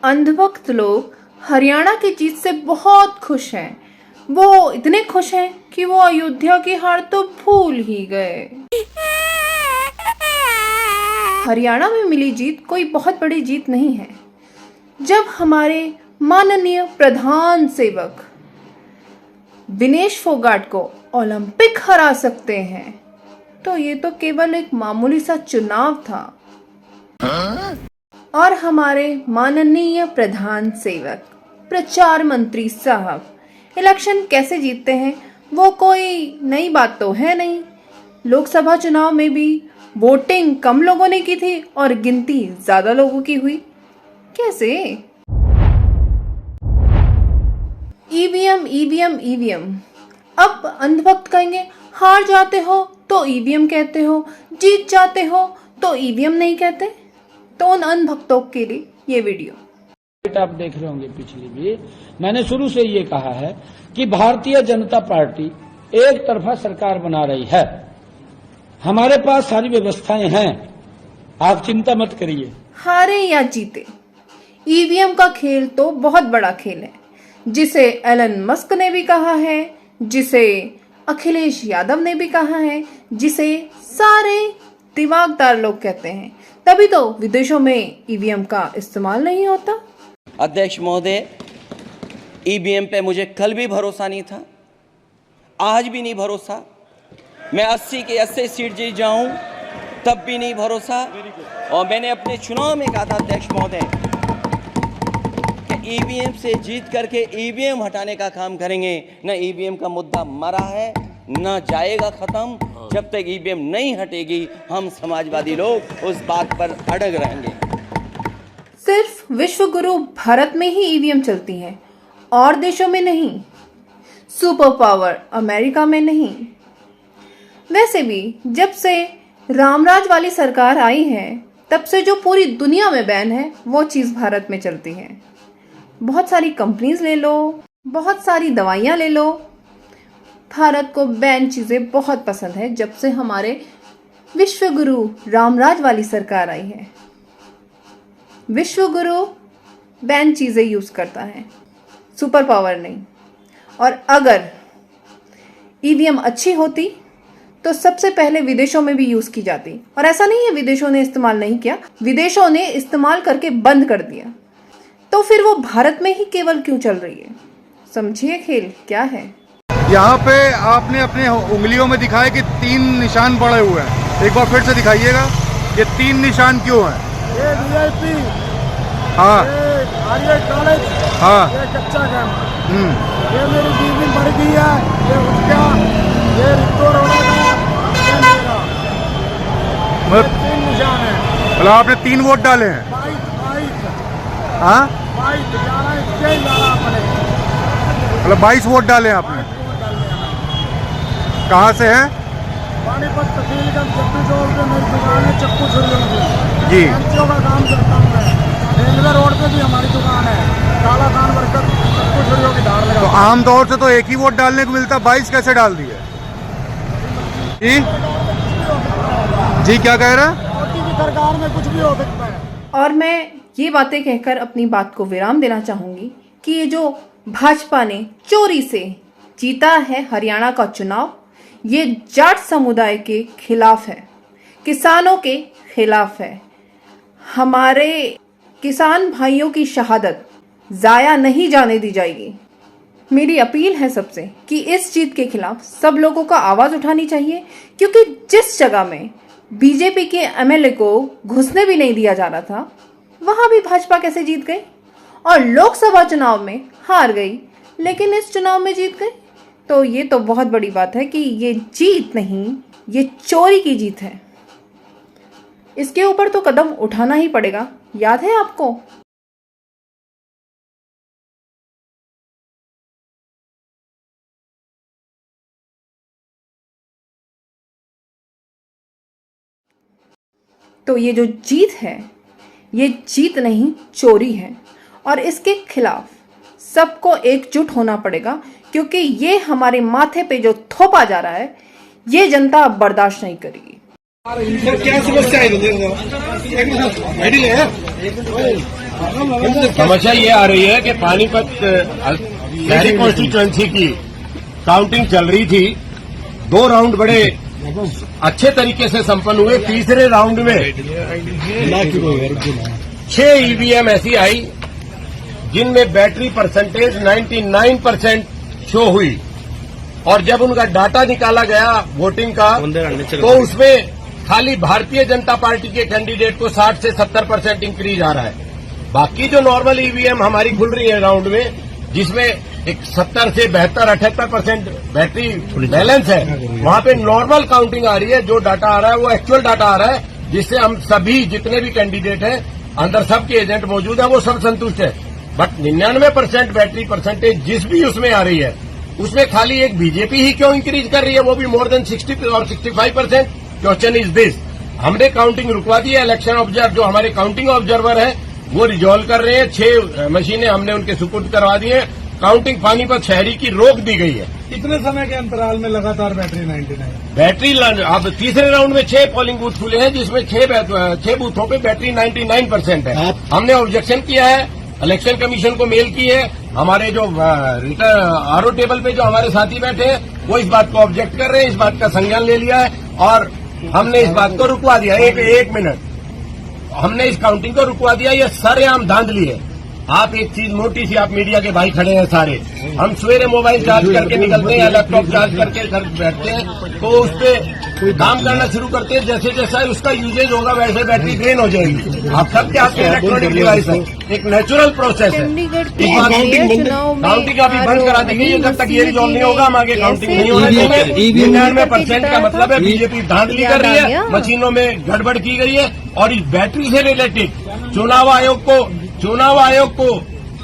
अंधभक्त लोग हरियाणा की जीत से बहुत खुश हैं। वो इतने खुश हैं कि वो अयोध्या की हार तो भूल ही गए। हरियाणा में मिली जीत कोई बहुत बड़ी जीत नहीं है। जब हमारे माननीय प्रधान सेवक विनेश फोगाट को ओलंपिक हरा सकते हैं तो ये तो केवल एक मामूली सा चुनाव था। और हमारे माननीय प्रधान सेवक प्रचार मंत्री साहब इलेक्शन कैसे जीतते हैं वो कोई नई बात तो है नहीं। लोकसभा चुनाव में भी वोटिंग कम लोगों ने की थी और गिनती ज्यादा लोगों की हुई। कैसे? EVM EVM EVM. अब अंधभक्त कहेंगे हार जाते हो तो ईवीएम कहते हो, जीत जाते हो तो ईवीएम नहीं कहते। तो उन अंधभक्तों के लिए ये वीडियो। आप देख रहे होंगे पिछली भी मैंने शुरू से ये कहा है कि भारतीय जनता पार्टी एक तरफा सरकार बना रही है। हमारे पास सारी व्यवस्थाएं हैं, आप चिंता मत करिए। हारे या जीते, ईवीएम का खेल तो बहुत बड़ा खेल है, जिसे एलन मस्क ने भी कहा है, जिसे अखिलेश यादव ने भी कहा है, जिसे सारे दिमागदार लोग कहते हैं। तभी तो विदेशों में ईवीएम का इस्तेमाल नहीं होता। अध्यक्ष महोदय, ईवीएम पे मुझे कल भी भरोसा नहीं था, आज भी नहीं भरोसा। मैं 80 के 80 सीट जीत जाऊं तब भी नहीं भरोसा। और मैंने अपने चुनाव में कहा था अध्यक्ष महोदय कि ईवीएम से जीत करके ईवीएम हटाने का काम करेंगे। न ईवीएम का मुद्दा मरा है न जाएगा खत्म। जब तक ईवीएम नहीं हटेगी हम समाजवादी लोग उस बात पर अड़ग रहेंगे। सिर्फ विश्व गुरु भारत में ही ईवीएम चलती है और देशों में नहीं। सुपर पावर अमेरिका में नहीं। वैसे भी जब से रामराज वाली सरकार आई है तब से जो पूरी दुनिया में बैन है वो चीज भारत में चलती है। बहुत सारी कंपनीज ले लो, बहुत सारी दवाइयां ले लो, भारत को बैन चीजें बहुत पसंद है। जब से हमारे विश्व गुरु रामराज वाली सरकार आई है, विश्व गुरु बैन चीजें यूज करता है, सुपर पावर नहीं। और अगर ईवीएम अच्छी होती तो सबसे पहले विदेशों में भी यूज की जाती। और ऐसा नहीं है विदेशों ने इस्तेमाल नहीं किया, विदेशों ने इस्तेमाल करके बंद कर दिया। तो फिर वो भारत में ही केवल क्यों चल रही है? समझिए खेल क्या है। यहाँ पे आपने अपने उंगलियों में दिखाया कि 3 निशान पड़े हुए हैं। एक बार फिर से दिखाइएगा, ये 3 निशान क्यों हैं? ये वीआईपी, हाँ, ये आर्य कॉलेज, हाँ, ये कच्चा कैंप, ये मेरी बीवी मर गई है, ये उसका, ये रिक्तो रोड़ा का, ये मेरा। मतलब 3 निशान है। मतलब आपने 3 वोट डाले हैं? हाँ, 22 वोट डाले हैं आपने। कहाँ से है? पानीपत तहसील का 26 रोड पे मेरी दुकान है, चक्कू छुरियों की। जी, एनजीओ का काम करता हूँ मैं। रेलवे रोड पे भी हमारी दुकान है, काला खान वर्कर चक्कू छुरियों की धार लगा। तो आमतौर से तो एक ही वोट डालने को मिलता, 22 कैसे डाल दिए? जी जी, क्या कह रहे हैं? मोदी की सरकार में कुछ भी हो सकता है। और मैं ये बातें कहकर अपनी बात को विराम देना चाहूंगी कि ये जो भाजपा ने चोरी से जीता है हरियाणा का चुनाव, ये जाट समुदाय के खिलाफ है, किसानों के खिलाफ है। हमारे किसान भाइयों की शहादत जाया नहीं जाने दी जाएगी। मेरी अपील है सबसे कि इस जीत के खिलाफ सब लोगों को आवाज उठानी चाहिए, क्योंकि जिस जगह में बीजेपी के एमएलए को घुसने भी नहीं दिया जा रहा था वहां भी भाजपा कैसे जीत गई। और लोकसभा चुनाव में हार गई लेकिन इस चुनाव में जीत गई। तो ये तो बहुत बड़ी बात है कि ये जीत नहीं, ये चोरी की जीत है। इसके ऊपर तो कदम उठाना ही पड़ेगा। याद है आपको? तो ये जो जीत है ये जीत नहीं, चोरी है। और इसके खिलाफ सबको एकजुट होना पड़ेगा, क्योंकि ये हमारे माथे पे जो थोपा जा रहा है ये जनता अब बर्दाश्त नहीं करेगी। क्या समस्या है? समस्या ये आ रही है कि पानीपत शहरी कॉन्स्टिट्यूएंसी की काउंटिंग चल रही थी। 2 राउंड बड़े अच्छे तरीके से संपन्न हुए। तीसरे राउंड में 6 ईवीएम ऐसी आई जिनमें बैटरी परसेंटेज 99% शो हुई, और जब उनका डाटा निकाला गया वोटिंग का तो उसमें खाली भारतीय जनता पार्टी के कैंडिडेट को 60 से 70% इंक्रीज आ रहा है। बाकी जो नॉर्मल ईवीएम हमारी खुल रही है राउंड में, जिसमें एक 70 से 72-78% बैटरी बैलेंस है, वहां पे नॉर्मल काउंटिंग आ रही है। जो डाटा आ रहा है वो एक्चुअल डाटा आ रहा है, जिससे हम सभी जितने भी कैंडिडेट हैं अंदर सबके एजेंट मौजूद हैं, वो सब संतुष्ट है। बट 99% बैटरी परसेंटेज जिस भी उसमें आ रही है, उसमें खाली एक बीजेपी ही क्यों इंक्रीज कर रही है, वो भी मोर देन 60 और 65%। Question is this. हमने काउंटिंग रुकवा दी है। इलेक्शन ऑब्जर्वर जो हमारे काउंटिंग ऑब्जर्वर है वो रिजॉल्व कर रहे हैं। 6 मशीनें हमने उनके सुपुर्द करवा दी है। काउंटिंग पानीपत शहरी की रोक दी गई है। कितने समय के अंतराल में लगातार बैटरी 99? बैटरी अब तीसरे राउंड में 6 पोलिंग बूथ खुले हैं, जिसमें 6 बूथों पे बैटरी 99% है। हमने ऑब्जेक्शन किया है, इलेक्शन कमीशन को मेल की है। हमारे जो आरओ टेबल पे जो हमारे साथी बैठे हैं वो इस बात को ऑब्जेक्ट कर रहे हैं, इस बात का संज्ञान ले लिया है और हमने इस बात को रुकवा दिया। एक मिनट, हमने इस काउंटिंग को रुकवा दिया। ये सरेआम धांधली है। आप एक चीज मोटी सी, आप मीडिया के भाई खड़े हैं सारे, हम सवेरे मोबाइल चार्ज करके निकलते हैं या लैपटॉप चार्ज करके घर बैठते हैं, तो उस पे काम करना शुरू करते हैं। जैसे जैसा उसका यूजेज होगा वैसे बैटरी ड्रेन हो जाएगी। आप सबके हाथ में इलेक्ट्रॉनिक डिवाइस है, एक नेचुरल प्रोसेस है। इस बार काउंटिंग अभी बंद करा दी गई है। जब तक ये रिजॉल्व नहीं होगा हम आगे काउंटिंग नहीं होने देंगे। 99% का मतलब है बीजेपी धांधली कर रही है, मशीनों में गड़बड़ की गई है। और इस बैटरी से रिलेटेड चुनाव आयोग को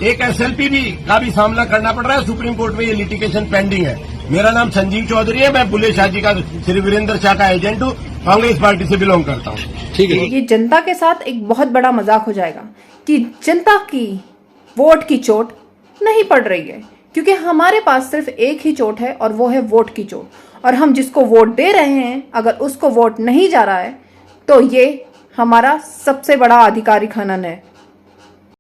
एक एसएलपी का भी सामना करना पड़ रहा है। सुप्रीम कोर्ट में ये लिटिगेशन पेंडिंग है। मेरा नाम संजीव चौधरी है, मैं बुल्ले शाह जी का श्री वीरेंद्र शाह का एजेंट हूँ, कांग्रेस पार्टी से बिलोंग करता हूँ। ठीक है। ये जनता के साथ एक बहुत बड़ा मजाक हो जाएगा कि जनता की वोट की चोट नहीं पड़ रही है, क्योंकि हमारे पास सिर्फ एक ही चोट है और वो है वोट की चोट। और हम जिसको वोट दे रहे हैं अगर उसको वोट नहीं जा रहा है तो ये हमारा सबसे बड़ा आधिकारिक हनन है।